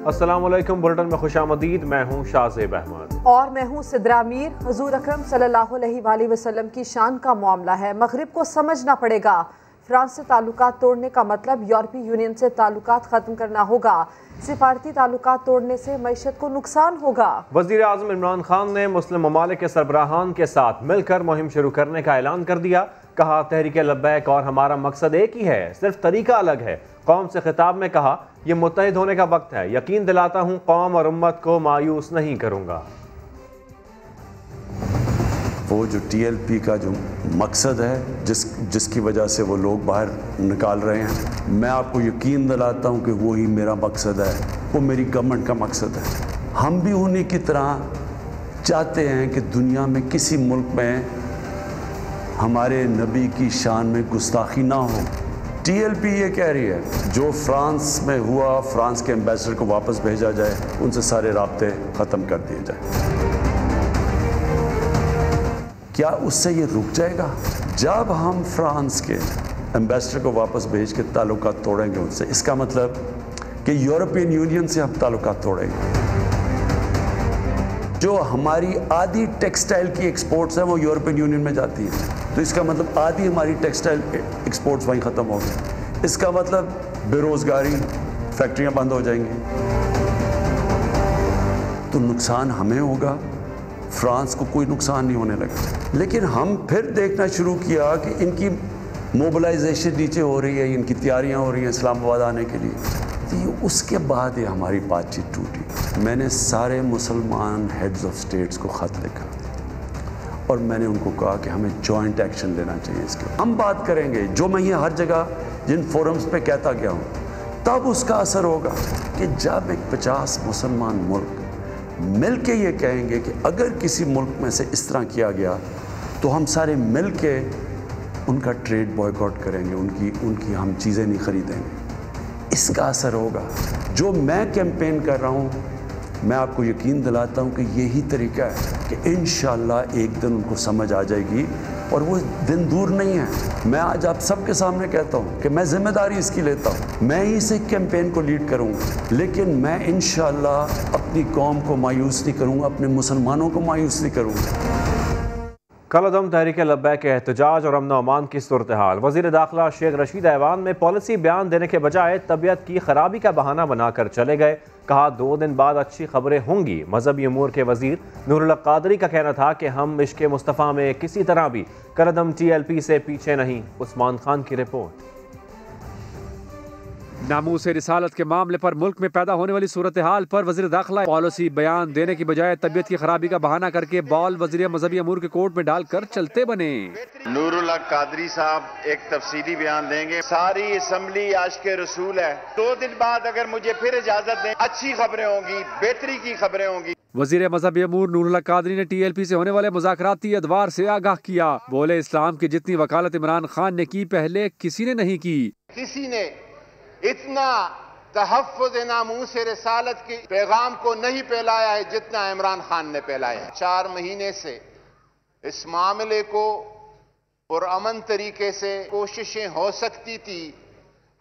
अस्सलाम वालेकुम, बुलेटिन में खुशामदीद। मैं हूँ शाहज़ेब अहमद और मैं हूँ सिद्रा मीर। हुजूर अकरम सल्लल्लाहु अलैहि वसल्लम की शान का मामला है, मगरिब को समझना पड़ेगा। फ्रांस से ताल्लुकात तोड़ने का मतलब यूरोपीय यूनियन से ताल्लुकात ख़त्म करना होगा। सिफारती ताल्लुकात तोड़ने से मईशत को नुकसान होगा। वज़ीर आज़म इमरान खान ने मुस्लिम ममालिक के सरबराहान के साथ मिलकर मुहिम शुरू करने का ऐलान कर दिया। कहा, तहरीक लब्बैक और हमारा मकसद एक ही है, सिर्फ तरीका अलग है। कौम से खिताब में कहा, यह मुत्तहिद होने का वक्त है। यकीन दिलाता हूँ कौम और उम्मत को मायूस नहीं करूँगा। वो जो TLP का जो मकसद है, जिसकी वजह से वो लोग बाहर निकाल रहे हैं, मैं आपको यकीन दिलाता हूँ कि वो ही मेरा मकसद है, वो मेरी गवर्नमेंट का मकसद है। हम भी उन्हीं की तरह चाहते हैं कि दुनिया में किसी मुल्क में हमारे नबी की शान में गुस्ताखी ना हो। TLP ये कह रही है जो फ्रांस में हुआ, फ्रांस के एम्बेसडर को वापस भेजा जाए, उनसे सारे राब्ते ख़त्म कर दिए जाए। क्या उससे ये रुक जाएगा? जब हम फ्रांस के एम्बेसडर को वापस भेज के ताल्लुकात तोड़ेंगे उनसे, इसका मतलब कि यूरोपियन यूनियन से हम ताल्लुकात तोड़ेंगे। जो हमारी आधी टेक्सटाइल की एक्सपोर्ट्स हैं वो यूरोपियन यूनियन में जाती है, तो इसका मतलब आधी हमारी टेक्सटाइल एक्सपोर्ट्स वहीं ख़त्म हो गई। इसका मतलब बेरोज़गारी, फैक्ट्रियां बंद हो जाएंगी, तो नुकसान हमें होगा, फ्रांस को कोई नुकसान नहीं होने लगा। लेकिन हम फिर देखना शुरू किया कि इनकी मोबिलाइजेशन नीचे हो रही है, इनकी तैयारियां हो रही हैं इस्लामाबाद आने के लिए, तो उसके बाद ये हमारी बातचीत टूटी। मैंने सारे मुसलमान हेड्स ऑफ स्टेट्स को ख़त लिखा और मैंने उनको कहा कि हमें जॉइंट एक्शन लेना चाहिए। इसके हम बात करेंगे, जो मैं ये हर जगह जिन फोरम्स पे कहता गया हूँ, तब उसका असर होगा कि जब एक 50 मुसलमान मुल्क मिल के ये कहेंगे कि अगर किसी मुल्क में से इस तरह किया गया तो हम सारे मिल के उनका ट्रेड बॉयकॉट करेंगे, उनकी हम चीज़ें नहीं ख़रीदेंगे, इसका असर होगा। जो मैं कैंपेन कर रहा हूँ, मैं आपको यकीन दिलाता हूँ कि यही तरीका है कि इंशाअल्लाह एक दिन उनको समझ आ जाएगी और वो दिन दूर नहीं है। मैं आज आप सबके सामने कहता हूँ कि मैं जिम्मेदारी इसकी लेता हूँ, मैं ही इस कैंपेन को लीड करूँगा, लेकिन मैं इंशाअल्लाह अपनी कौम को मायूस नहीं करूँगा, अपने मुसलमानों को मायूस नहीं करूँगा। कलअदम तहरीक लब्बैक के एहतजाज और अमन अमान की सूरत हाल। वज़ीर दाखिला शेख रशीद ऐवान में पॉलिसी बयान देने के बजाय तबीयत की खराबी का बहाना बनाकर चले गए। कहा, 2 दिन बाद अच्छी खबरें होंगी। मजहबी उमूर के वज़ीर नूरुल हक क़ादरी का कहना था कि हम इश्क़ मुस्तफ़ा में किसी तरह भी कलअदम TLP से पीछे नहीं। उस्मान खान की रिपोर्ट। नामूस रिसालत के मामले पर मुल्क में पैदा होने वाली सूरत हाल पर वज़ीर दाखिला पॉलिसी बयान देने की बजाय तबीयत की खराबी का बहाना करके बॉल वज़ीर मजहबी अमूर के कोर्ट में डालकर चलते बने। नूरुल हक क़ादरी साहब एक तफसीली बयान देंगे। सारी असम्बली आशिक़े रसूल है। 2 दिन बाद अगर मुझे फिर इजाजत दें, अच्छी खबरें होंगी, बेहतरी की खबरें होंगी। वज़ीर मजहबी अमूर नूरुल हक क़ादरी ने TLP से होने वाले मुज़ाकराती अदवार से आगाह किया। बोले, इस्लाम की जितनी वकालत इमरान खान ने की, पहले किसी ने नहीं की। किसी ने इतना तहफ़्फ़ुज़ नामूस रिसालत की पैगाम को नहीं फैलाया है जितना इमरान खान ने फैलाया है। 4 महीने से इस मामले को पुरअमन तरीके से कोशिशें हो सकती थी,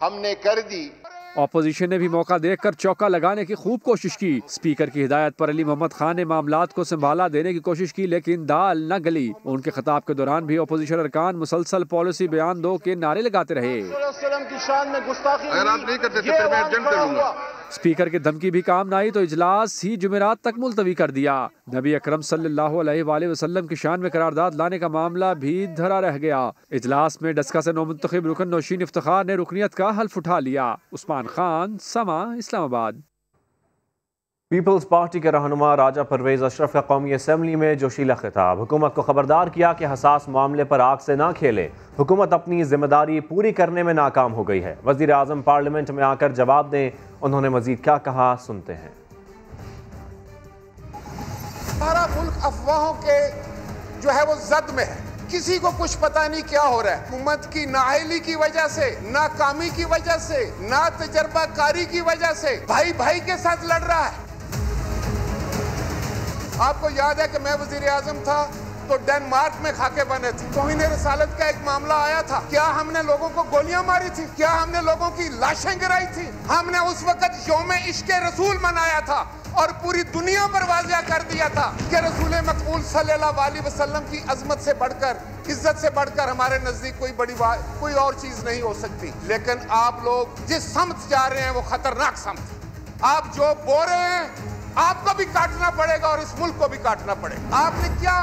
हमने कर दी। ऑपोजिशन ने भी मौका देखकर चौका लगाने की खूब कोशिश की। स्पीकर की हिदायत पर अली मोहम्मद खान ने मामलात को संभाला देने की कोशिश की, लेकिन दाल न गली। उनके खिताब के दौरान भी ऑपोजिशन अरकान मुसलसल पॉलिसी बयान दो के नारे लगाते रहे। स्पीकर की धमकी भी काम न आई तो इजलास ही जुमेरात तक मुलतवी कर दिया। नबी अकरम सल्लल्लाहु अलैहि वसल्लम की शान में करारदाद लाने का मामला भी धरा रह गया। इजलास में डस्का से नौमुंतखब रुकन नौशीन इफ्तिखार ने रुकनियत का हल्फ उठा लिया। उस्मान खान, समा, इस्लामाबाद। पीपल्स पार्टी के रहनुमा राजा परवेज अशरफ का कौमी असम्बली में जोशीला खिताब। हुकूमत को खबरदार किया कि हसास मामले पर आग से ना खेले। हुकूमत अपनी जिम्मेदारी पूरी करने में नाकाम हो गई है। वज़ीर आज़म पार्लियामेंट में आकर जवाब दें। उन्होंने मजीद क्या कहा, सुनते हैं। हमारा मुल्क अफवाहों के जो है वो जद में है, किसी को कुछ पता नहीं क्या हो रहा है। हुकूमत की नाअहली की वजह से, नाकामी की वजह से, ना तजर्बाकारी की वजह से भाई भाई के साथ लड़ रहा है। आपको याद है कि मैं वजीर आजम था, तो डेनमार्क में खाके बने थे। तौहीन रिसालत का एक मामला आया था, क्या हमने लोगों को गोलियां मारी थी? क्या हमने लोगों की लाशें गिराई थी? हमने उस वक्त यौम इश्क़े रसूल मनाया था और पूरी दुनिया पर वाज़िया कर दिया था कि रसूल मकबूल सल्लल्लाहु अलैहि वसल्लम की अजमत से बढ़कर, इज्जत से बढ़कर हमारे नजदीक कोई बड़ी बात, कोई और चीज नहीं हो सकती। लेकिन आप लोग जिस समत जा रहे हैं वो खतरनाक समत। आप जो बोल रहे हैं आपको भी काटना पड़ेगा और इस मुल्क को भी काटना पड़ेगा। आपने क्या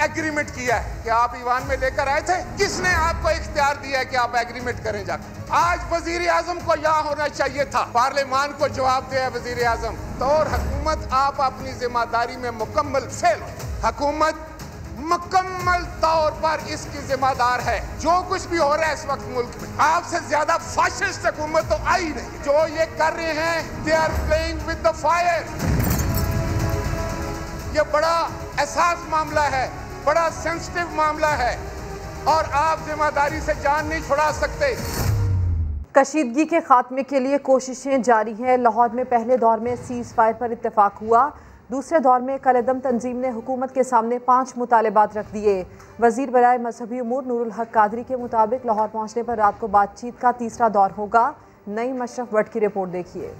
एग्रीमेंट किया है कि आप ईवान में लेकर आए थे? किसने आपको इख्तियार दिया है कि आप एग्रीमेंट करें जाकर? आज वजीर आजम को यहाँ होना चाहिए था, पार्लियामान को जवाब दिया वजीर आजम तो। और हुकूमत आप अपनी जिम्मेदारी में मुकम्मल फेल हो। हुकूमत मुकम्मल तौर पर इसकी जिम्मेदार है जो कुछ भी हो रहा है इस वक्त मुल्क में। आपसे ज्यादा फाशिस्ट हुकूमत तो आई नहीं। जो ये कर रहे हैं, they are playing with the fire. ये बड़ा एहसास मामला है, बड़ा सेंसिटिव मामला है और आप जिम्मेदारी से जान नहीं छुड़ा सकते। कशीदगी के खात्मे के लिए कोशिशें जारी हैं। लाहौर में पहले दौर में सीज़ फायर पर इत्तेफाक हुआ। दूसरे दौर में कलअदम तंजीम ने हुकूमत के सामने 5 मुतालबात रख दिए। वज़ीर बराए मजहबी उमूर नूरुल हक कादरी के मुताबिक लाहौर पहुँचने पर रात को बातचीत का तीसरा दौर होगा। नई मशरफ भट्ट की रिपोर्ट देखिए।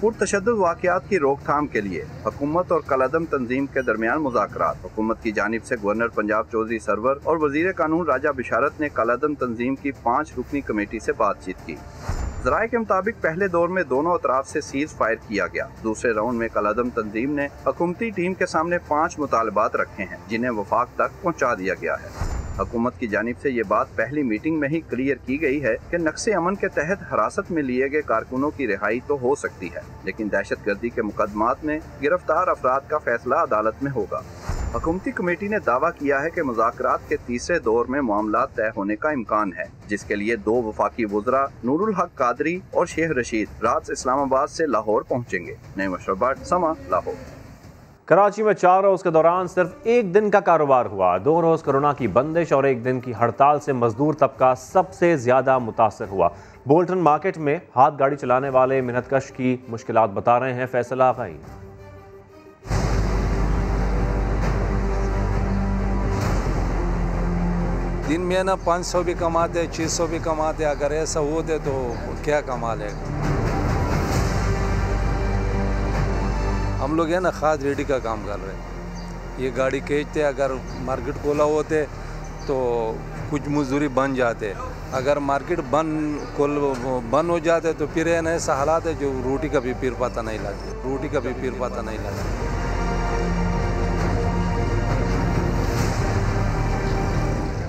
पुरतशद्दुद वाक़यात की रोकथाम के लिए हुकूमत और कलअदम तंजीम के दरमियान मुज़ाकरात। हुकूमत की जानिब से गवर्नर पंजाब चौधरी सरवर और वज़ीर कानून राजा बिशारत ने कलअदम तंजीम की 5 रुकनी कमेटी से बातचीत की। ज़राए के मुताबिक पहले दौर में दोनों अतराफ से सीज़ फायर किया गया। दूसरे राउंड में कलअदम तंजीम ने हुकूमती टीम के सामने 5 मुतालबात रखे हैं जिन्हें वफाक तक पहुँचा दिया गया है। हुकूमत की जानिब से ये बात पहली मीटिंग में ही क्लियर की गई है कि नक्शे अमन के तहत हिरासत में लिए गए कारकुनों की रिहाई तो हो सकती है, लेकिन दहशत गर्दी के मुकदमात में गिरफ्तार अफराद का फैसला अदालत में होगा। हुकूमती कमेटी ने दावा किया है कि मुज़ाकरात के तीसरे दौर में मामला तय होने का इम्कान है, जिसके लिए 2 वफाकी वुज़रा नूरुल हक कादरी और शेख रशीद रात इस्लामाबाद से लाहौर पहुँचेंगे। नई मशरफ भट्ट, समा, लाहौर। कराची में 4 रोज़ के दौरान सिर्फ 1 दिन का कारोबार हुआ। 2 रोज़ कोरोना की बंदिश और 1 दिन की हड़ताल से मजदूर तबका सबसे ज़्यादा मुतासर हुआ। बोल्टन मार्केट में हाथ गाड़ी चलाने वाले मेहनतकश की मुश्किलात बता रहे हैं फैसल आगाई। दिन में ना 500 भी कमाते, 600 भी कमाते। अगर ऐसा होते तो क्या कमा लेगा। हम लोग है ना खाद रेडी का काम कर रहे हैं। ये गाड़ी खींचते, अगर मार्केट खोला होते तो कुछ मजदूरी बन जाते। अगर मार्केट बंद हो जाते तो फिर है ना ऐसा हालात है जो रोटी का भी फिर पता नहीं लगता।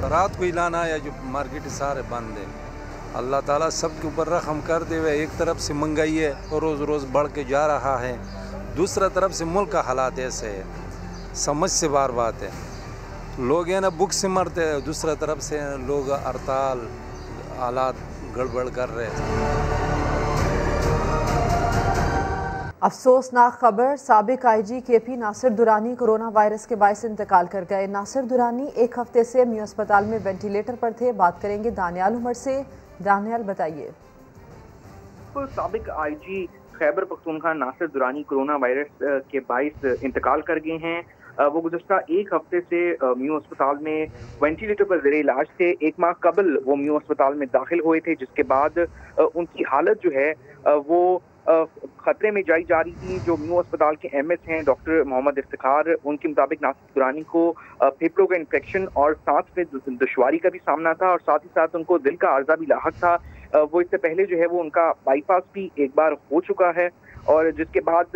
रात को लाना या जो मार्केट सारे बंद है। अल्लाह ताला सबके ऊपर रहम कर दे। एक तरफ से महंगाई है और रोज़ रोज़ बढ़ के जा रहा है, दूसरा तरफ से मुल्क का हालात ऐसे है, समझ से बार बात है। लोग है ना भूख से मरते हैं, दूसरा तरफ से लोग हड़ताल हालात गड़बड़ कर रहे हैं। अफसोसनाक खबर, साबिक IG KP Nasir Durrani corona virus के बायस इंतकाल कर गए। नासिर दुरानी 1 हफ्ते से म्यू अस्पताल में वेंटिलेटर पर थे। बात करेंगे दानियाल उमर से। दानियाल बताइए। तो साबिक IG Khyber Pakhtunkhwa Nasir Durrani corona virus के बायस इंतकाल कर गए हैं। वो गुज़श्ता 1 हफ्ते से म्यू अस्पताल में वेंटिलेटर पर ज़ेरे इलाज थे। 1 माह कबल वो म्यू अस्पताल में दाखिल हुए थे, जिसके बाद उनकी हालत जो है वो खतरे में जाई जा रही थी। जो म्यू अस्पताल के MS हैं डॉक्टर मोहम्मद इफ्तिखार, उनके मुताबिक नासिर दुरानी को फेफड़ों का इन्फेक्शन और सांस में दुश्वारी का भी सामना था और साथ ही साथ उनको दिल का आर्जा भी लाहक था। वो इससे पहले जो है वो उनका बाईपास भी एक बार हो चुका है और जिसके बाद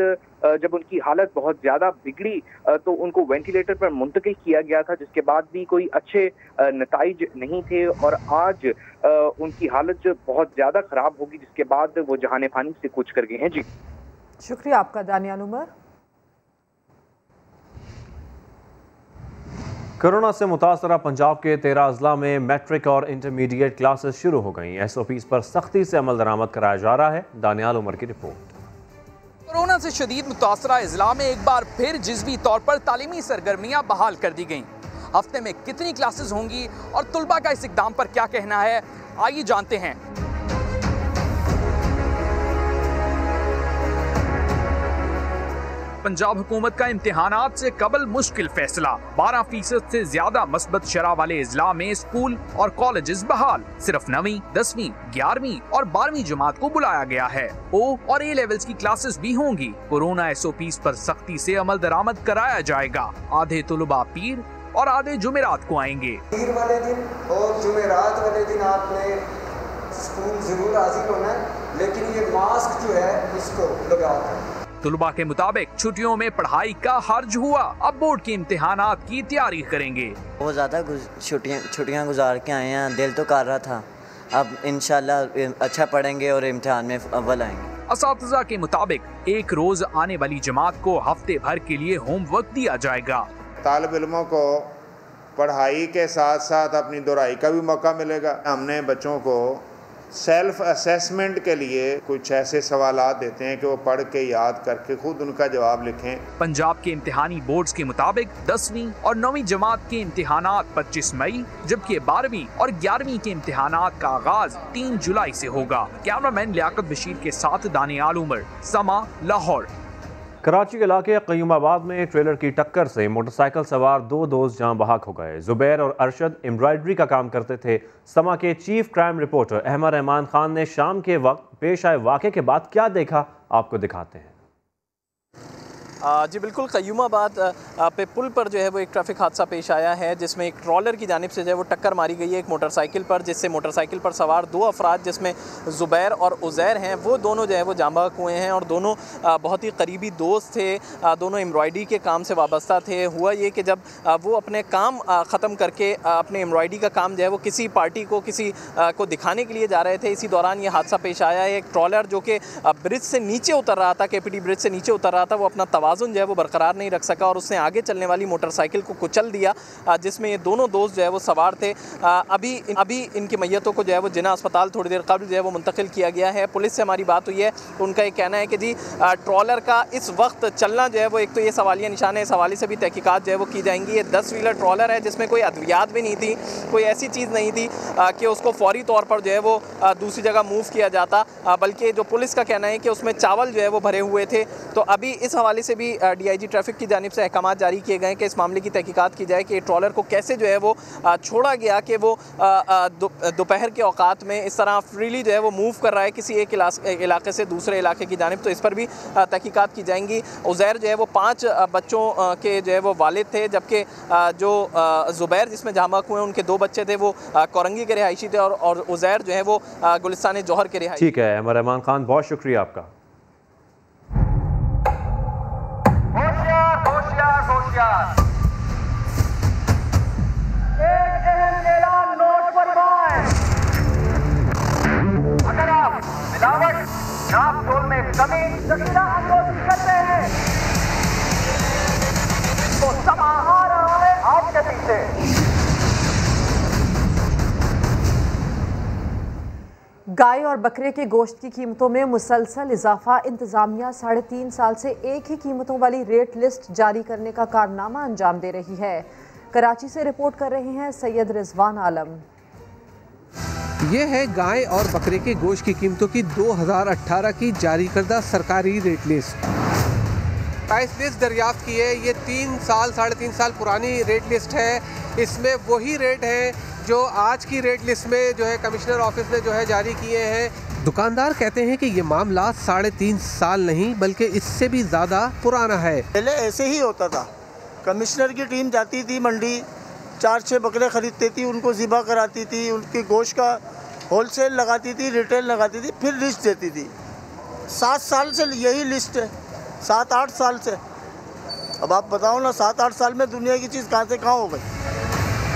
जब उनकी हालत बहुत ज़्यादा बिगड़ी तो उनको वेंटिलेटर पर मुंतकिल किया गया था, जिसके बाद भी कोई अच्छे नताइज नहीं थे और आज उनकी हालत जो बहुत ज़्यादा ख़राब होगी, जिसके बाद वो जहाने फानी से कूच कर गए हैं। जी शुक्रिया आपका दानियाल उमर। कोरोना से मुतासरा पंजाब के 13 अजला में मैट्रिक और इंटरमीडिएट क्लासेस शुरू हो गई। SOPs पर सख्ती से अमल दरामद कराया जा रहा है। दानियाल उमर की रिपोर्ट। कोरोना से शदीद मुतासरा अजला में एक बार फिर जिज़वी तौर पर तालीमी सरगर्मियाँ बहाल कर दी गईं। हफ्ते में कितनी क्लासेस होंगी और तुलबा का इस इक़दाम पर क्या कहना है, आइए जानते हैं। पंजाब हुकूमत का इम्तिहानात से कबल मुश्किल फैसला। 12% से ज्यादा मस्बत शरह वाले इजला में स्कूल और कॉलेजेस बहाल। सिर्फ 9वीं, 10वीं, 11वीं और 12वीं जमात को बुलाया गया है। ओ और ए लेवल्स की क्लासेस भी होंगी। कोरोना SOPs पर सख्ती से अमल दरामद कराया जाएगा। आधे तुलबा पीर और आधे जुमेरात को आएंगे। पीर वाले दिन और जुमेरात वाले दिन आपने स्कूल जरूर हाजिर होना है, लेकिन ये मास्क जो है इसको लगाकर। तुलबा के मुताबिक छुट्टियों में पढ़ाई का हर्ज हुआ, अब बोर्ड के इम्तिहानात की तैयारी करेंगे। बहुत ज़्यादा छुट्टियां गुजार के आए हैं, दिल तो कर रहा था, अब इंशाल्लाह अच्छा पढ़ेंगे और इम्तिहान में अव्वल आएंगे। असातिज़ा के मुताबिक एक रोज आने वाली जमात को हफ्ते भर के लिए होमवर्क दिया जाएगा। तालिब इल्मों को पढ़ाई के साथ साथ अपनी दोहराई का भी मौका मिलेगा। हमने बच्चों को सेल्फ असेसमेंट के लिए कुछ ऐसे सवालात देते हैं कि वो पढ़ के याद करके खुद उनका जवाब लिखें। पंजाब के इम्तिहानी बोर्ड्स के मुताबिक 10वीं और 9वीं जमात के इम्तिहानात 25 मई, जबकि 12वीं और 11वीं के इम्तिहानात का आगाज 3 जुलाई से होगा। कैमरामैन लियाकत बशीर के साथ दानियाल उमर, समा, लाहौर। कराची के इलाके क़य्यूमाबाद में ट्रेलर की टक्कर से मोटरसाइकिल सवार 2 दोस्त जान बहक हो गए। जुबैर और अरशद एम्ब्रॉयडरी का काम करते थे। समा के chief crime reporter Ahmed Rehman Khan ने शाम के वक्त पेश आए वाक़े के बाद क्या देखा, आपको दिखाते हैं। जी बिल्कुल, क़य्यूमाबाद पे पुल पर जो है वो एक ट्रैफिक हादसा पेश आया है, जिसमें एक ट्रॉलर की जानिब से जो है वो टक्कर मारी गई है एक मोटरसाइकिल पर, जिससे मोटरसाइकिल पर सवार 2 अफराद जिसमें ज़ुबैर और उज़ैर हैं, वो दोनों जो है वो जाँ बहक हुए हैं और दोनों बहुत ही करीबी दोस्त थे। दोनों एम्ब्रॉयडरी के काम से वाबस्ता थे। हुआ ये कि जब वो अपने काम ख़त्म करके अपने एम्ब्रॉयडरी का काम जो है वो किसी पार्टी को को दिखाने के लिए जा रहे थे, इसी दौरान ये हादसा पेश आया है। एक ट्रॉलर जो कि ब्रिज से नीचे उतर रहा था, KPT ब्रिज से नीचे उतर रहा था, वो अपना तवाज़ुन जो है वो बरकरार नहीं रख सका और उसने आगे चलने वाली मोटरसाइकिल को कुचल दिया, जिसमें ये दोनों दोस्त जो है वो सवार थे। अभी इनकी मैयतों को जो है वो जिना अस्पताल थोड़ी देर कबल जो है वो मुंतकिल किया गया है। पुलिस से हमारी बात हुई है तो उनका ये कहना है कि जी ट्रॉलर का इस वक्त चलना जो है वो एक तो ये सवालिया निशान है, इस हवाले से भी तहकीकात जो है वो की जाएंगी। ये 10 व्हीलर ट्रॉलर है जिसमें कोई अद्वियात भी नहीं थी, कोई ऐसी चीज़ नहीं थी कि उसको फौरी तौर पर जो है वो दूसरी जगह मूव किया जाता, बल्कि जो पुलिस का कहना है कि उसमें चावल जो है वो भरे हुए थे। तो अभी इस हवाले से भी DIG ट्रैफिक की जानिब से अहकामात जारी किए गए कि इस मामले की तहकीकात की जाए कि ट्रॉलर को कैसे जो है वो छोड़ा गया कि वो दोपहर के औकात में इस तरह फ्रीली जो है वो मूव कर रहा है किसी एक इलाके से दूसरे इलाके की जानिब, तो इस पर भी तहकीकात की जाएंगी। उज़ैर जो है वो 5 बच्चों के जो है वो वालिद थे, जबकि जो ज़ुबैर जिसमें जाँ बहक हुए उनके 2 बच्चे थे वो कोरंगी के रिहायशी थे और उज़ैर जो है वो गुलिस्तान जौहर के रिहायशी। ठीक है अहमद रहमान खान, बहुत शुक्रिया आपका। एक अहम ऐलान नोट फरमाएं। अगर आप मिलावट, नाप तोल में कमी, जखीरा अंदोज़ी करते हैं तो समा आ रहा है आपके पीछे। गाय और बकरे के गोश्त की कीमतों में मुसलसल इजाफा। इंतजामिया 3.5 साल से एक ही कीमतों वाली रेट लिस्ट जारी करने का कारनामा अंजाम दे रही है। कराची से रिपोर्ट कर रहे हैं सैयद रिजवान आलम। ये है गाय और बकरे के गोश्त की कीमतों की 2018 की जारी करदा सरकारी रेट लिस्ट। प्राइस लिस्ट दरियाफ्त की है। ये 3.5 साल पुरानी रेट लिस्ट है। इसमें वही रेट है जो आज की रेट लिस्ट में जो है कमिश्नर ऑफिस ने जो है जारी किए हैं। दुकानदार कहते हैं कि ये मामला 3.5 साल नहीं बल्कि इससे भी ज़्यादा पुराना है। पहले ऐसे ही होता था, कमिश्नर की टीम जाती थी मंडी, 4-6 बकरे खरीदती थी, उनको ज़िबा कराती थी, उनके गोश्त का होलसेल लगाती थी, रिटेल लगाती थी, फिर लिस्ट देती थी। 7 साल से यही लिस्ट है, 7-8 साल से। अब आप बताओ ना, 7-8 साल में दुनिया की चीज़ कहाँ से कहाँ हो गई।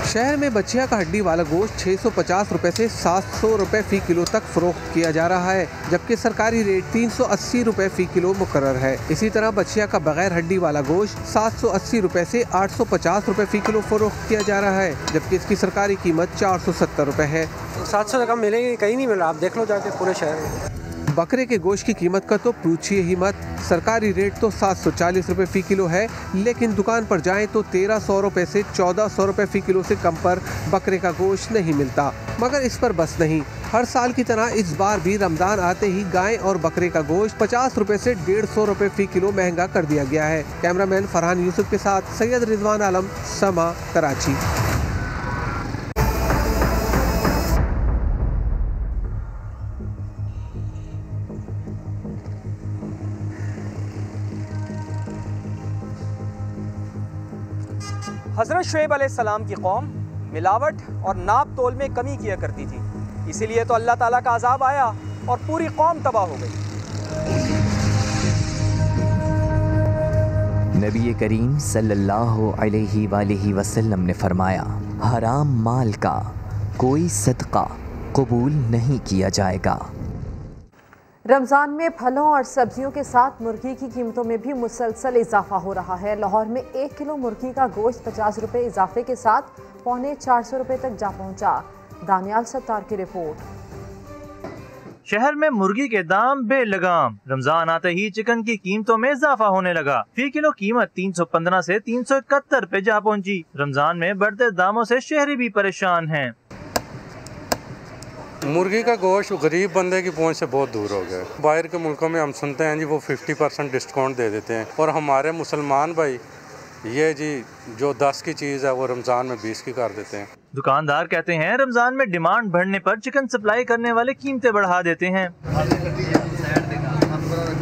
शहर में बछिया का हड्डी वाला गोश्त 650 रुपये से 700 रुपये फ़ी किलो तक फ़रोख्त किया जा रहा है, जबकि सरकारी रेट 380 रुपये फ़ी किलो मुकर्रर है। इसी तरह बछिया का बगैर हड्डी वाला गोश्त 780 रुपये से 850 रुपये फ़ी किलो फ़रोख्त किया जा रहा है, जबकि इसकी सरकारी कीमत 470 रुपये है। 700 से कम मिलेंगे कहीं नहीं मिला, आप देख लो जाके पूरे शहर में। बकरे के गोश्त की कीमत का तो पूछिए ही मत। सरकारी रेट तो 740 रुपए फी किलो है, लेकिन दुकान पर जाएं तो 1300 रुपए से 1400 रुपए फी किलो से कम पर बकरे का गोश्त नहीं मिलता। मगर इस पर बस नहीं, हर साल की तरह इस बार भी रमजान आते ही गाय और बकरे का गोश्त 50 रुपए से 150 रुपए फी किलो महंगा कर दिया गया है। कैमरामैन फरहान यूसुफ के साथ सैयद रिजवान आलम, समा, कराची। हज़रत शुएब अलैहिस्सलाम की कौम मिलावट और नाप तोल में कमी किया करती थी, इसीलिए तो अल्लाह ताला का अज़ाब आया और पूरी कौम तबाह हो गई। नबी करीम सल्लल्लाहु अलैहि वसल्लम ने फरमाया, हराम माल का कोई सदका कबूल नहीं किया जाएगा। रमज़ान में फलों और सब्जियों के साथ मुर्गी की कीमतों में भी मुसलसल इजाफा हो रहा है। लाहौर में 1 किलो मुर्गी का गोश्त 50 रुपए इजाफे के साथ 350 रुपए तक जा पहुंचा। दानियाल सत्तार की रिपोर्ट। शहर में मुर्गी के दाम बेलगाम। रमजान आते ही चिकन की कीमतों में इजाफा होने लगा। फी किलो कीमत 315 से 371 पे जा पहुंची। रमजान में बढ़ते दामों से शहरी भी परेशान हैं। मुर्गी का गोश्त गरीब बंदे की पहुंच से बहुत दूर हो गया। बाहर के मुल्कों में हम सुनते हैं जी वो 50% डिस्काउंट दे देते हैं, और हमारे मुसलमान भाई ये जी जो 10 की चीज़ है वो रमज़ान में 20 की कर देते हैं। दुकानदार कहते हैं रमज़ान में डिमांड बढ़ने पर चिकन सप्लाई करने वाले कीमतें बढ़ा देते हैं।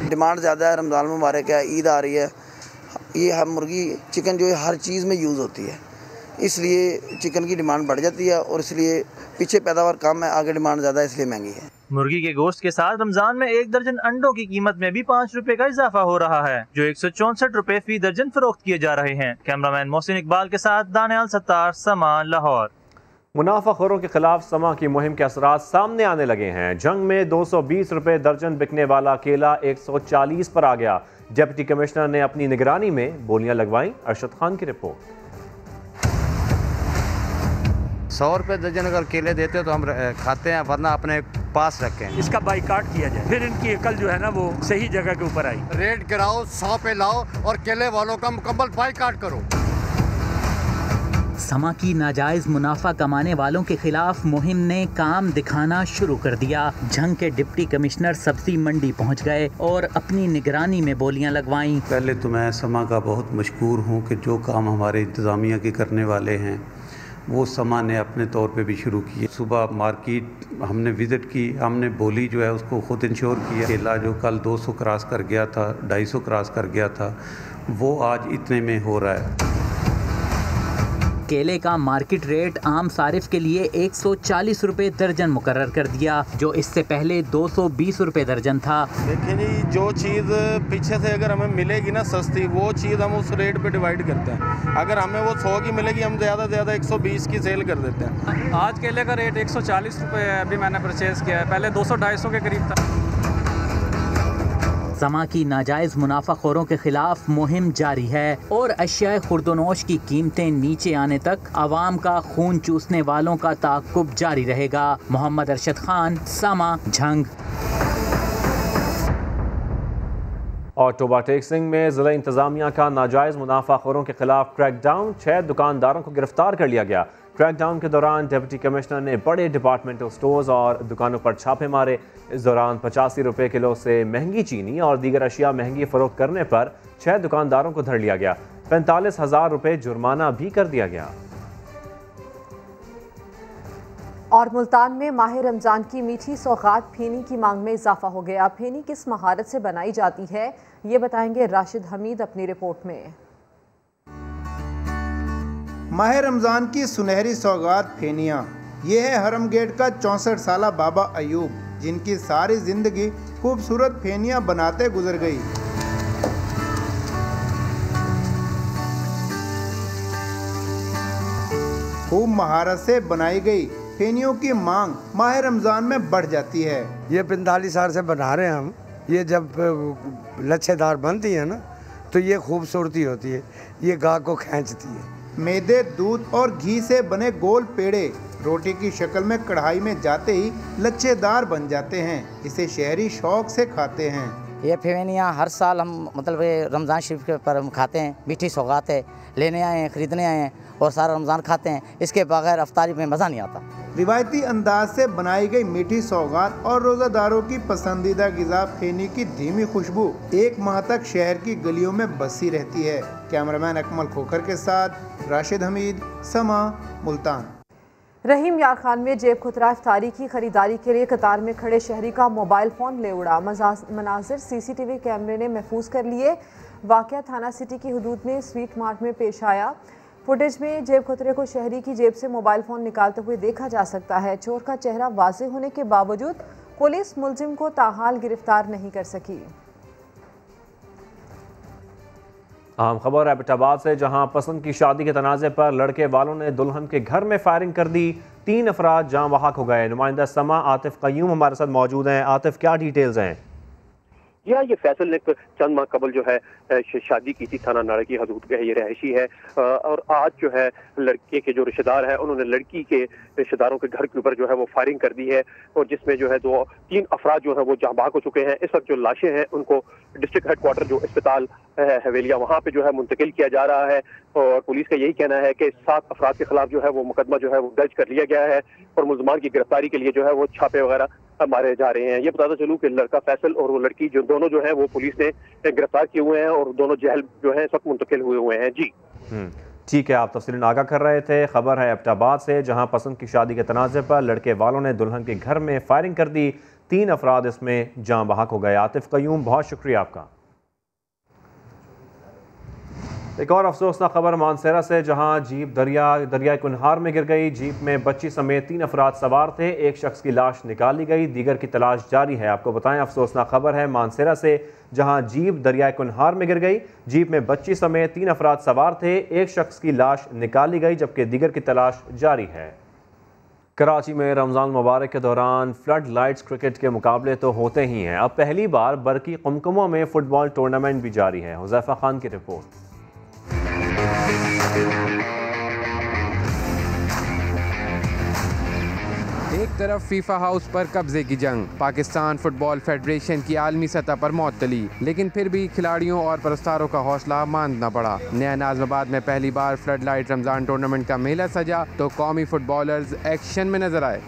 डिमांड ज़्यादा है, रमज़ान मुबारक है, ईद आ रही है, ये मुर्गी चिकन जो है हर चीज़ में यूज़ होती है, इसलिए चिकन की डिमांड बढ़ जाती है और इसलिए पीछे पैदावार कम है, आगे डिमांड ज़्यादा है, इसलिए महंगी है। मुर्गी के गोश्त के साथ रमजान में 1 दर्जन अंडों की कीमत में भी 5 रुपए का इजाफा हो रहा है, जो 164 रुपए फी दर्जन फरोख्त किए जा रहे हैं। कैमरामैन मोहसिन इकबाल के साथ दानियाल सत्तार, समा, लाहौर। मुनाफाखोरों के खिलाफ समा की मुहिम के असरात सामने आने लगे हैं। जंग में 220 रुपए दर्जन बिकने वाला केला 140 पर आ गया। डिप्टी कमिश्नर ने अपनी निगरानी में बोलियां लगवाई। अरशद खान की रिपोर्ट। 100 रुपये दर्जन अगर केले देते तो हम खाते हैं, वरना अपने पास रखें। इसका बाइकाट किया जाए, फिर इनकी अकल जो है ना वो सही जगह के ऊपर आई। रेट गिराओ, 100 पे लाओ और केले वालों का मुकम्मल बाइकाट करो। समा की नाजायज मुनाफा कमाने वालों के खिलाफ मुहिम ने काम दिखाना शुरू कर दिया। झंग के डिप्टी कमिश्नर सब्जी मंडी पहुंच गए और अपनी निगरानी में बोलियां लगवाईं। पहले तो मैं समा का बहुत मशकूर हूं कि जो काम हमारे इंतज़ामिया के करने वाले हैं वो समा ने अपने तौर पे भी शुरू किए। सुबह मार्केट हमने विज़िट की, हमने बोली जो है उसको ख़ुद इंश्योर किया। केला जो कल 200 क्रॉस कर गया था, 250 क्रॉस कर गया था, वो आज इतने में हो रहा है। केले का मार्केट रेट आम सारिफ के लिए 140 रुपए दर्जन मुकर्रर कर दिया, जो इससे पहले 220 रुपए दर्जन था। लेकिन जो चीज़ पीछे से अगर हमें मिलेगी ना सस्ती, वो चीज़ हम उस रेट पे डिवाइड करते हैं। अगर हमें वो 100 की मिलेगी, हम ज़्यादा से ज़्यादा 120 की सेल कर देते हैं। आज केले का रेट 140 रुपये है, अभी मैंने परचेज़ किया है, पहले 200-250 के करीब था। समा की नाजायज मुनाफाखोरों के खिलाफ मुहिम जारी है और अशिया खुर्दोनोश की कीमतें नीचे आने तक आवाम का खून चूसने वालों का ताक़ुब जारी रहेगा। मोहम्मद अरशद खान, समा, झंग। और टोबा टेक्सिंग में ज़िला इंतज़ामिया का नाजायज़ मुनाफाखोरों के खिलाफ क्रैकडाउन, 6 दुकानदारों को गिरफ्तार कर लिया गया। क्रैकडाउन के दौरान डिप्टी कमिश्नर ने बड़े डिपार्टमेंटल स्टोर्स और दुकानों पर छापे मारे। इस दौरान 85 रुपये किलो से महंगी चीनी और दीगर अशिया महंगी फरोख्त करने पर 6 दुकानदारों को धर लिया गया। 45,000 रुपये जुर्माना भी कर दिया गया। और मुल्तान में माह रमज़ान की मीठी सौगात फेनी की मांग में इजाफा हो गया। फेनी किस महारत से बनाई जाती है, ये बताएंगे राशिद हमीद अपनी रिपोर्ट में। माह रमज़ान की सुनहरी सौगात फेनियाँ। ये है हरम गेट का 64 साला बाबा अयूब, जिनकी सारी जिंदगी खूबसूरत फेनियाँ बनाते गुजर गई। खूब महारत से बनाई गई फेनियों की मांग माह रमज़ान में बढ़ जाती है। ये 45 साल से बना रहे हैं हम। ये जब लच्छेदार बनती है ना तो ये खूबसूरती होती है, ये गाह को खींचती है। मैदे, दूध और घी से बने गोल पेड़े रोटी की शक्ल में कढ़ाई में जाते ही लच्छेदार बन जाते हैं। इसे शहरी शौक से खाते हैं। ये फेवनियाँ हर साल हम मतलब रमज़ान शरीफ के पर हम खाते हैं। मीठी सौगात है, लेने आए हैं, ख़रीदने आए हैं और सारा रमज़ान खाते हैं। इसके बगैर अफ्तारी में मज़ा नहीं आता। रिवायती अंदाज से बनाई गई मीठी सौगात और रोज़ादारों की पसंदीदा ग़िज़ा फेनी की धीमी खुशबू एक माह तक शहर की गलियों में बसी रहती है। कैमरामैन अकमल खोखर के साथ राशिद हमीद, समा, मुल्तान। रहीम यार खान में जेब खुतरा इफ्तारी की खरीदारी के लिए कतार में खड़े शहरी का मोबाइल फ़ोन ले उड़ा। मनाजिर CCTV कैमरे ने महफूज कर लिए। वाक़या थाना सिटी की हदूद में स्वीट मार्ट में पेश आया। फुटेज में जेब खुतरे को शहरी की जेब से मोबाइल फ़ोन निकालते हुए देखा जा सकता है। चोर का चेहरा वाज़ेह होने के बावजूद पुलिस मुलजिम को ताहाल गिरफ्तार नहीं कर सकी। अहम खबर एबटाबाद से, जहां पसंद की शादी के तनाज़े पर लड़के वालों ने दुल्हन के घर में फायरिंग कर दी। 3 अफराद जाँ बहक हो गए। नुमाइंदा समा आतिफ कयूम हमारे साथ मौजूद हैं। आतिफ, क्या डिटेल्स हैं? ये फैसल ने चंद माह कबल जो है शादी की थी। थाना नाड़ा की हदूद के ये रहायशी है और आज जो है लड़के के जो रिश्तेदार हैं उन्होंने लड़की के रिश्तेदारों के घर के ऊपर जो है वो फायरिंग कर दी है और जिसमें जो है 3 अफराद जो है वो जाँ बहक हो चुके हैं। इस वक्त जो लाशें हैं उनको डिस्ट्रिक्ट हेडक्वार्टर जो अस्पताल है हवेलिया, वहाँ पे जो है मुंतकिल किया जा रहा है और पुलिस का यही कहना है कि 7 अफराद के खिलाफ जो है वो मुकदमा जो है वो दर्ज कर लिया गया है और मुलजमान की गिरफ्तारी के लिए जो है वो छापे वगैरह मारे जा रहे हैं। ये बताता चलूं कि लड़का फैसल और वो लड़की जो दोनों जो है वो पुलिस ने गिरफ्तार किए हुए हैं और दोनों जेल जो है इस वक्त मुंतकिल हुए हैं। जी ठीक है, आप तफसीलन आगाह कर रहे थे। खबर है एबटाबाद से, जहां पसंद की शादी के तनाज़े पर लड़के वालों ने दुल्हन के घर में फायरिंग कर दी। 3 अफराद इसमें जाँ बहक हो गए। आतिफ कयूम, बहुत शुक्रिया आपका। एक और अफसोसनाक खबर मानसेरा से, जहां जीप दरियाई कुनहार में गिर गई। जीप में बच्ची समेत 3 अफराद सवार थे। एक शख्स की लाश निकाल ली गई, दीगर की तलाश जारी है। आपको बताएं, अफसोसनाक खबर है मानसेरा से, जहां जीप दरियाई कुनहार में गिर गई। जीप में बच्ची समेत 3 अफराद सवार थे। एक शख्स की लाश निकाली गई जबकि दीगर की तलाश जारी है। कराची में रमज़ान मुबारक के दौरान फ्लड लाइट्स क्रिकेट के मुकाबले तो होते ही हैं, अब पहली बार बरकी कुमकुमों में फुटबॉल टूर्नामेंट भी जारी है। हुज़ैफा खान की रिपोर्ट। एक तरफ फीफा हाउस पर कब्जे की जंग, पाकिस्तान फुटबॉल फेडरेशन की आलमी सतह पर मौतली, लेकिन फिर भी खिलाड़ियों और परस्तारों का हौसला मानना पड़ा। नया नाज़िमाबाद में पहली बार फ्लड लाइट रमज़ान टूर्नामेंट का मेला सजा तो कौमी फुटबॉलर्स एक्शन में नजर आए।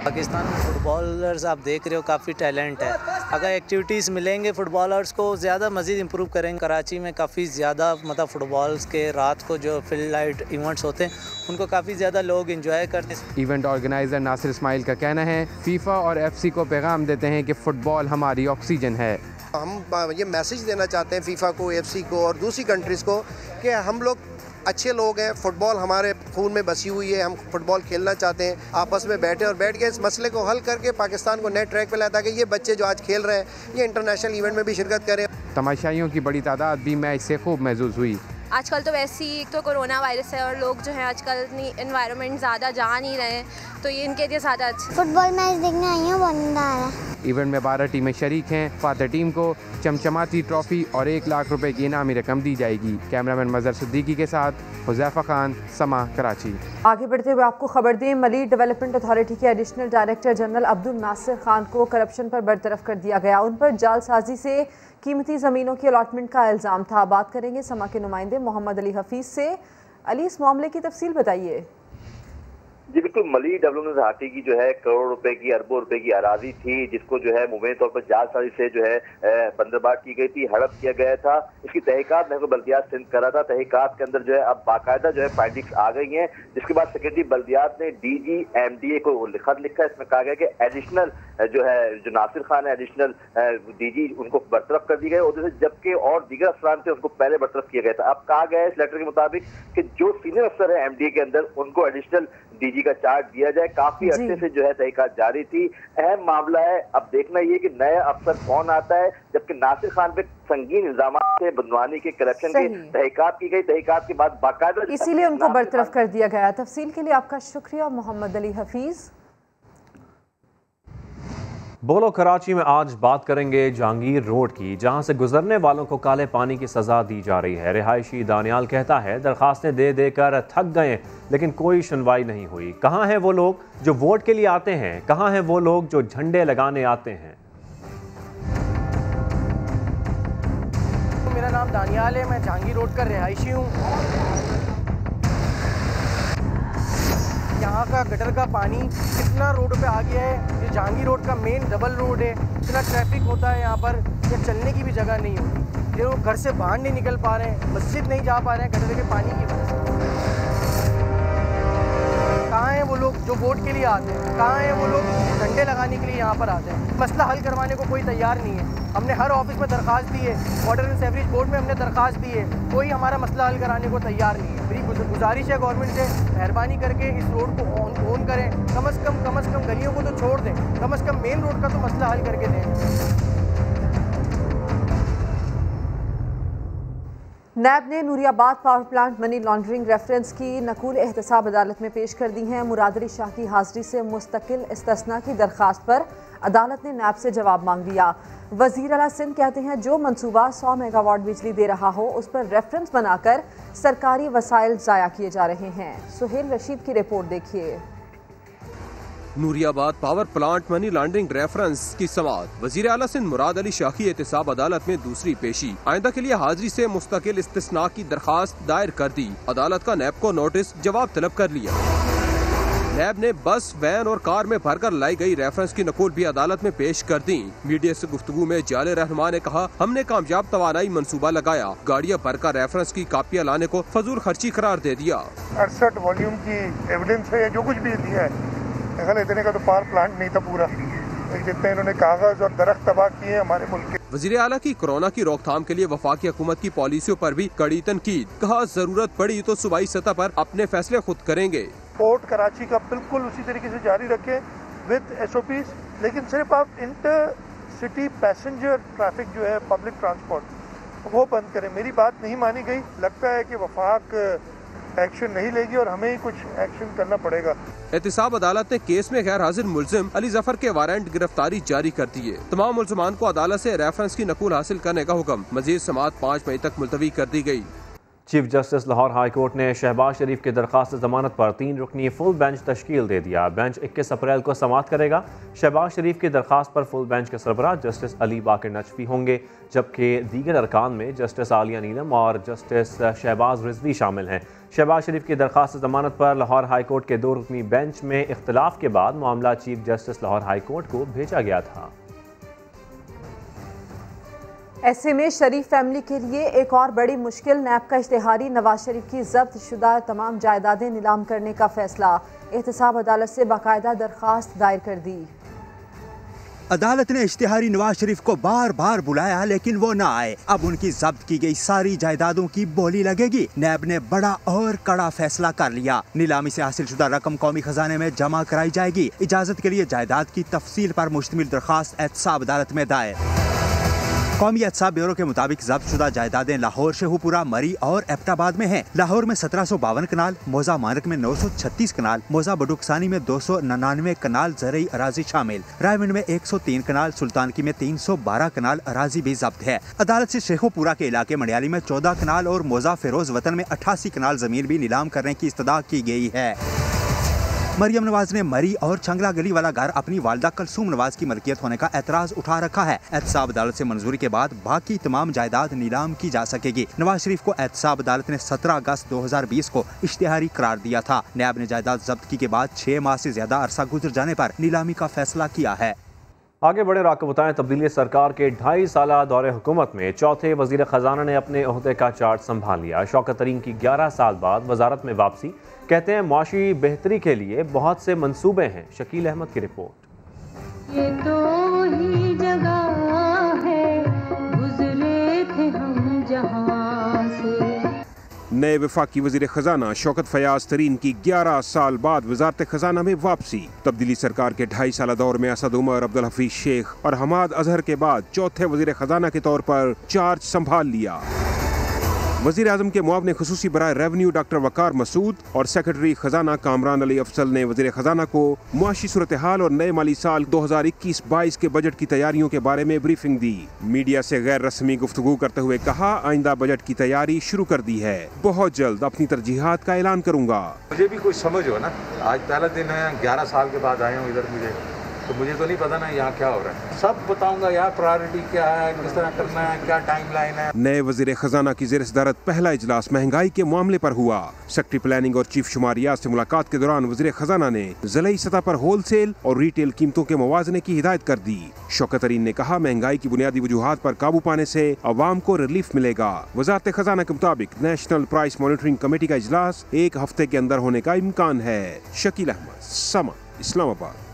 पाकिस्तान फुटबॉलर्स आप देख रहे हो काफ़ी टैलेंट है। अगर एक्टिविटीज़ मिलेंगे फुटबॉलर्स को ज़्यादा मज़ीद इम्प्रूव करेंगे। कराची में काफ़ी ज़्यादा मतलब फुटबॉल्स के रात को जो फील्ड लाइट इवेंट्स होते हैं उनको काफ़ी ज़्यादा लोग इंजॉय करते हैं। इवेंट ऑर्गेनाइज़र नासिर इस्माइल का कहना है, फीफा और FC को पैगाम देते हैं कि फ़ुटबॉल हमारी ऑक्सीजन है। हम ये मैसेज देना चाहते हैं फीफा को, FC को और दूसरी कंट्रीज़ को कि हम लोग अच्छे लोग हैं, फुटबॉल हमारे खून में बसी हुई है, हम फुटबॉल खेलना चाहते हैं। आपस में बैठ के इस मसले को हल करके पाकिस्तान को नए ट्रैक पे लाया ताकि ये बच्चे जो आज खेल रहे हैं ये इंटरनेशनल इवेंट में भी शिरकत करें। तमाशाइयों की बड़ी तादाद भी मैच से खूब महसूस हुई। आजकल तो वैसे ही एक तो कोरोना वायरस है और लोग जो है आजकल इतनी एनवायरनमेंट ज़्यादा जा नहीं रहे हैं, तो ये इनके लिए ज़्यादा अच्छा। फुटबॉल मैच देखने आई हूँ, बहुत मज़ा आ रहा है। इवेंट में 12 टीमें शरीक हैं। फातर टीम को चमचमाती ट्रॉफी और 1 लाख रुपए की इनामी रकम दी जाएगी। कैमरामैन मजहर सिद्दीकी के साथ हुज़ैफा खान, समा, कराची। आगे बढ़ते हुए आपको खबर दें, मली डेवलपमेंट अथॉरिटी के additional director general Abdul Nasir Khan को करप्शन पर बरतरफ कर दिया गया। उन पर जालसाजी से कीमती ज़मीनों की अलॉटमेंट का इल्ज़ाम था। बात करेंगे समा के नुमाइंदे मोहम्मद अली हफीज़ से। अली, इस मामले की तफसील बताइए। जी बिल्कुल, मली डेवलपमेंट अथॉरिटी की जो है करोड़ों रुपए की, अरबों रुपए की अराजी थी जिसको जो है मुबैन तौर पर जालसाजी से जो है बंदरबांट की गई थी, हड़प किया गया था। इसकी तहकीकात महकमा बल्दियात सिंध कर रहा था। तहकीकात के अंदर जो है अब बाकायदा जो है फाइंडिंग्स आ गई हैं, जिसके बाद सेक्रेटरी बल्दियात ने DG MDA को खत लिखा। इसमें कहा गया कि एडिशनल जो है जो नासिर खान है एडिशनल DG उनको बरतरफ कर दी गई और जबकि और दीगर अफसरान थे उनको पहले बरतरफ किया गया था। अब कहा गया है इस लेटर के मुताबिक कि जो सीनियर अफसर है MDA के अंदर उनको एडिशनल DG का चार्ज दिया जाए। काफी अरसे से जो है तहकीकात जारी थी। अहम मामला है, अब देखना ये कि नया अफसर कौन आता है, जबकि नासिर खान पे संगीन इल्जाम से बदनामी के, करप्शन की तहकीकात की गई। तहकीकात के बाद बाकायदा इसीलिए उनको बरतरफ कर दिया गया। तफसील के लिए आपका शुक्रिया मोहम्मद अली हफीज। बोलो कराची में आज बात करेंगे जहांगीर रोड की, जहां से गुजरने वालों को काले पानी की सजा दी जा रही है। रिहायशी दानियाल कहता है दरखास्तें दे देकर थक गए लेकिन कोई सुनवाई नहीं हुई। कहां हैं वो लोग जो वोट के लिए आते हैं, कहां हैं वो लोग जो झंडे लगाने आते हैं। मेरा नाम दानियाल है, मैं जहांगीर रोड का रिहायशी हूँ। यहाँ का गटर का पानी कितना रोड पे आ गया है। ये जहांगीर रोड का मेन डबल रोड है, इतना ट्रैफिक होता है यहाँ पर, या चलने की भी जगह नहीं होती। ये लोग घर से बाहर नहीं निकल पा रहे हैं, मस्जिद नहीं जा पा रहे हैं गटर के पानी की वजह से। कहाँ हैं वो लोग जो वोट के लिए आते हैं, कहाँ हैं वो लोग झंडे लगाने के लिए यहाँ पर आते हैं। मसला हल करवाने को कोई तैयार नहीं है। हमने हर ऑफिस में दरख्वास्त दी है, वाटर एंड सीवरेज बोर्ड में हमने दरख्वास्त दी है, कोई हमारा मसला हल कराने को तैयार नहीं है। मेरी गुजारिश है गवर्नमेंट से, मेहरबानी करके इस रोड को ऑन करें। कम से कम गलियों को तो छोड़ दें, कम से कम मेन रोड का तो मसला हल करके दें। नैब ने Nooriabad power plant money laundering reference की नकुल एहतसाब अदालत में पेश कर दी हैं। मुराद अली शाह की हाजिरी से मुस्तकिल इस्तिस्ना की दरख्वास्त पर अदालत ने नैब से जवाब मांग लिया। वजीर आला सिंध कहते हैं जो मंसूबा 100 मेगावाट बिजली दे रहा हो उस पर रेफरेंस बनाकर सरकारी वसाइल ज़ाया किए जा रहे हैं। सुहेल रशीद की रिपोर्ट देखिए। Nooriabad power plant money laundering reference की समाअत वजीर आला सिंध मुराद अली शाह की एहतसाब अदालत में दूसरी पेशी। आइंदा के लिए हाजिरी से मुस्तकिल इस्तिस्ना की दरखास्त दायर कर दी। अदालत का नैब को नोटिस जवाब तलब कर लिया। नैब ने बस, वैन और कार में भरकर लाई गई रेफरेंस की नकुल भी अदालत में पेश कर दी। मीडिया से गुफ्तगू में जाले रहनुमा ने कहा, हमने कामयाब तवानाई मंसूबा लगाया, गाड़ियाँ भरकर रेफरेंस की कापियाँ लाने को फजूल खर्ची करार दे दिया। 68 वॉल्यूम की एविडेंस है, जो कुछ भी दिया है इतने का तो पावर प्लांट नहीं था पूरा, जितने इन्होंने कागज और दरख्त तबाह किए हमारे मुल्क के। वजीर आला की कोरोना की रोकथाम के लिए वफाकी हुकूमत की पॉलिसियों पर भी कड़ी तनकीद। कहा जरूरत पड़ी तो सूबाई सतह पर अपने फैसले खुद करेंगे। पोर्ट कराची का बिल्कुल उसी तरीके से जारी रखें विद SOPs, लेकिन सिर्फ आप इंटर सिटी पैसेंजर ट्रैफिक जो है पब्लिक ट्रांसपोर्ट वो बंद करें। मेरी बात नहीं मानी गई, लगता है कि वफाक एक्शन नहीं लेगी और हमें ही कुछ एक्शन करना पड़ेगा। एहतसाब अदालत ने केस में गैर हाजिर मुलजिम अली जफर के वारंट गिरफ्तारी जारी कर दी है। तमाम मुलजमान को अदालत से रेफरेंस की नकुल हासिल करने का हुक्म। मजीद समाअत 5 मई तक मुलतवी कर दी गई। Chief justice Lahore high court ने शहबाज शरीफ की दरख्वास्त जमानत पर 3 रुकनी फुल बेंच तश्कील दे दिया। बेंच 21 अप्रैल को समाअत करेगा। शहबाज शरीफ की दरख्वास्त पर फुल बेंच के सरबराह जस्टिस अली बाकर नजफी होंगे, जबकि दीगर अरकान में जस्टिस आलिया नीलम और जस्टिस शहबाज रिजवी शामिल हैं। शहबाज शरीफ की दरख्वास्त जमानत पर लाहौर हाई कोर्ट के 2 रुकनी बेंच में इख्तलाफ के बाद मामला chief justice Lahore high court को भेजा गया था। ऐसे में शरीफ फैमिली के लिए एक और बड़ी मुश्किल, नैब का इश्तिहारी नवाज शरीफ की जब्त शुदा तमाम जायदादें नीलाम करने का फैसला। एहतसाब अदालत से बाकायदा दरख्वास्त दायर कर दी। अदालत ने इश्तिहारी नवाज शरीफ को बार बार बुलाया लेकिन वो न आए। अब उनकी जब्त की गई सारी जायदादों की बोली लगेगी। नैब ने बड़ा और कड़ा फैसला कर लिया। नीलामी से हासिल शुदा रकम कौमी खजाने में जमा कराई जाएगी। इजाजत के लिए जायदाद की तफसील पर मुश्तमिल दरख्वास्त एहतसाब अदालत में दायर। कौमी एहतसाब ब्यूरो के मुताबिक जब्त शुदा जायदादें लाहौर, शेखुपुरा, मरी और एबटाबाद में हैं। लाहौर में 1752 कनाल, मौजा मानक में 936 कनाल, मौजा बडुकसानी में 299 कनाल ज़रई अराजी शामिल। रायविंड में 103 कनाल, सुल्तानकी में 312 कनाल अराजी भी जब्त है। अदालत से शेखुपुरा के इलाके मंडियाली में 14 कनाल और मौजा फिरोज वतन में 88 कनाल जमीन भी नीलाम करने की इस्तदा की गई है। मरियम नवाज ने मरी और छंगला गली वाला घर अपनी वालदा कलसूम नवाज की मलकियत होने का एतराज उठा रखा है। एहतसाब अदालत से मंजूरी के बाद बाकी तमाम जायदाद नीलाम की जा सकेगी। नवाज शरीफ को एहतसाब अदालत ने 17 अगस्त 2020 को इश्तिहारी करार दिया था। नैब ने जायदाद जब्त की के बाद 6 माह से ज्यादा अरसा गुजर जाने पर नीलामी का फैसला किया है। आगे बढ़े और आपको बताएं, तब्दीली सरकार के 2.5 साला दौरे हुकूमत में चौथे वजीर खजाना ने अपने ओहदे का चार्ज संभाल लिया। शौकत तरीन की 11 साल बाद वजारत में वापसी। कहते हैं मुआशी बेहतरी के लिए बहुत से मंसूबे हैं। शकील अहमद की रिपोर्ट। ये तो वही जगह है, गुजरे थे हम जहां से। नए वफाकी वजीर खजाना शौकत फयाज तरीन की 11 साल बाद वजारत खजाना में वापसी। तब्दीली सरकार के 2.5 साल दौर में असद उमर, अब्दुल हफीज शेख और हमाद अजहर के बाद चौथे वजीर खजाना के तौर पर चार्ज संभाल लिया। वज़ीर आज़म के मुआवने खुसूसी बराए रेवेन्यू डॉक्टर वकार मसूद और सेक्रेटरी खजाना कामरान अली अफसल ने वज़ीर खजाना को मुआशी सूरत हाल और नए माली साल 2021-22 के बजट की तैयारियों के बारे में ब्रीफिंग दी। मीडिया से गैर रस्मी गुफ्तगू करते हुए कहा, आइंदा बजट की तैयारी शुरू कर दी है, बहुत जल्द अपनी तरजीहात का ऐलान करूँगा। मुझे भी कुछ समझ हो ना, आज पहला दिन है, 11 साल के बाद आया हूँ इधर, मुझे तो नहीं पता ना यहाँ क्या हो रहा है। सब बताऊंगा यहाँ प्रायोरिटी क्या है, किस तरह करना है, क्या टाइम लाइन है। नए वजीर खजाना की ज़ेर सदारत पहला इजलास महंगाई के मामले पर हुआ। सेक्रेटरी प्लानिंग और चीफ शुमारियात से मुलाकात के दौरान वजीर खजाना ने ज़िलाई सतह पर होलसेल और रिटेल कीमतों के मवाजने की हिदायत कर दी। शौकत तरीन ने कहा, महंगाई की बुनियादी वजूहात पर काबू पाने से अवाम को रिलीफ मिलेगा। वजारत खजाना के मुताबिक नेशनल प्राइस मॉनिटरिंग कमेटी का इजलास 1 हफ्ते के अंदर होने का इम्कान है। शकील अहमद, समा, इस्लामाबाद।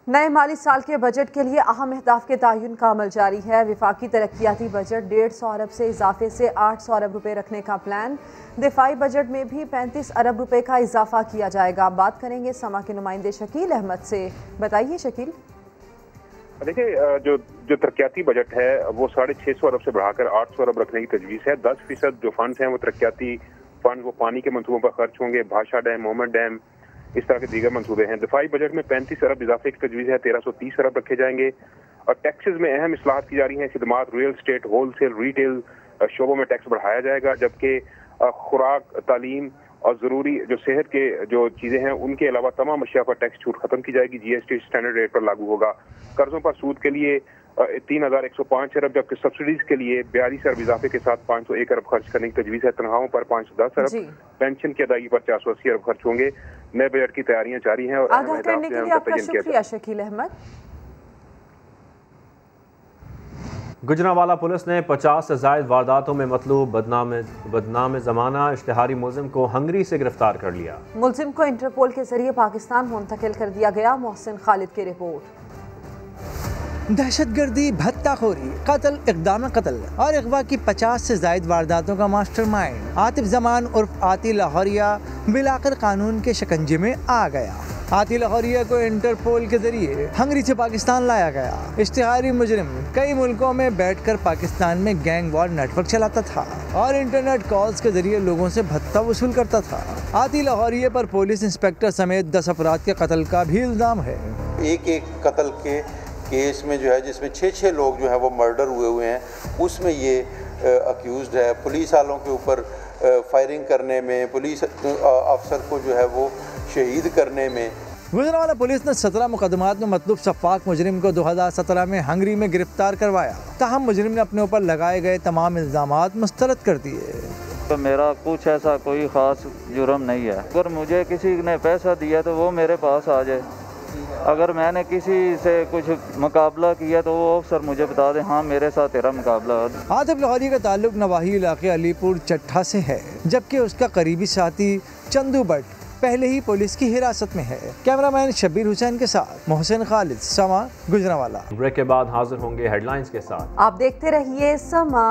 नए माली साल के बजट के लिए अहम अहदाफ के तयन का अमल जारी है। विफाकी तरक्याती बजट 150 अरब से इजाफे से 800 अरब रुपए रखने का प्लान। दिफाई बजट में भी 35 अरब रुपए का इजाफा किया जाएगा। बात करेंगे समा के नुमाइंदे शकील अहमद से। बताइए शकील। देखिए, जो तरक्याती बजट है वो 650 अरब से बढ़ाकर 800 अरब रखने की तजवीज़ है। 10% जो फंड हैं वो तरक्याती फंड वो पानी के मंसूबों पर खर्च होंगे, भाषा डैम, मोहम्मद डैम, इस तरह के दीगर मंसूबे हैं। दिफाई बजट में 35 अरब इजाफे की तजवीज़ है, 1330 अरब रखे जाएंगे। और टैक्सेस में अहम इस्लाहत की जा रही हैं। खिदमात, रियल स्टेट, होलसेल, रिटेल शोबों में टैक्स बढ़ाया जाएगा, जबकि खुराक, तालीम और ज़रूरी जो सेहत के जो चीज़ें हैं उनके अलावा तमाम अशिया पर टैक्स छूट खत्म की जाएगी। GST स्टैंडर्ड रेट पर लागू होगा। कर्जों पर सूद के लिए 3105 अरब, जबकि सब्सिडीज के लिए 42 अरब इजाफे के साथ 501 अरब खर्च करने की तजवीज़ है। तनख्वाहों पर 510 अरब, पेंशन की अदायगी पर 480 अरब खर्च होंगे। नए बजट की तैयारियां जारी हैं और आगाह करने के लिए आपका शुक्रिया शकील अहमद। गुजरांवाला पुलिस ने 50 से ज़ायद वारदातों में मतलूब बदनाम ज़माना इश्तिहारी मुलजिम को हंगरी से गिरफ्तार कर लिया। मुलजिम को इंटरपोल के जरिए पाकिस्तान मुंतकिल कर दिया गया। मोहसिन खालिद की रिपोर्ट। दहशतगर्दी, भत्ताखोरी, कत्ल, इक़दाम कत्ल और अगवा की 50 से ज़ायद वारदातों का मास्टरमाइंड आतिफ जमान उर्फ आती लाहौरिया बिलाकर कानून के शिकंजे में आ गया। आती लाहौरिया को इंटरपोल के जरिए हंगरी से पाकिस्तान लाया गया। इश्तिहारी मुजरिम कई मुल्कों में बैठकर पाकिस्तान में गैंग वॉर नेटवर्क चलाता था और इंटरनेट कॉल्स के जरिए लोगों से भत्ता वसूल करता था। आती लाहौरिया पर पुलिस इंस्पेक्टर समेत 10 अफराद के कत्ल का भी इल्ज़ाम है। एक कत्ल के केस में जो है जिसमें 6 लोग जो है वो मर्डर हुए हैं, उसमें ये अक्यूज़्ड है। पुलिस वालों के ऊपर फायरिंग करने में, पुलिस अफसर को जो है वो शहीद करने में। गुजरांवाला पुलिस ने 17 मुकदमात में मतलूब सफ़ाक मुजरिम को 2017 में हंगरी में गिरफ्तार करवाया। ताहम मुजरिम ने अपने ऊपर लगाए गए तमाम इल्ज़ामात मुस्तरद कर दिए। तो मेरा कुछ ऐसा कोई ख़ास जुर्म नहीं है। अगर मुझे किसी ने पैसा दिया तो वो मेरे पास आ जाए। अगर मैंने किसी से कुछ मुकाबला किया तो वो अफसर मुझे बता दे, हाँ मेरे साथ तेरा मुकाबला। आतिफ लाहौरी का ताल्लुक नवाही इलाके अलीपुर चट्ठा से है, जबकि उसका करीबी साथी चंदू भट्ट पहले ही पुलिस की हिरासत में है। कैमरामैन शब्बीर हुसैन के साथ मोहसिन खालिद, समा, गुजरांवाला। ब्रेक के बाद हाजिर होंगे हेडलाइंस के साथ। आप देखते रहिए समा।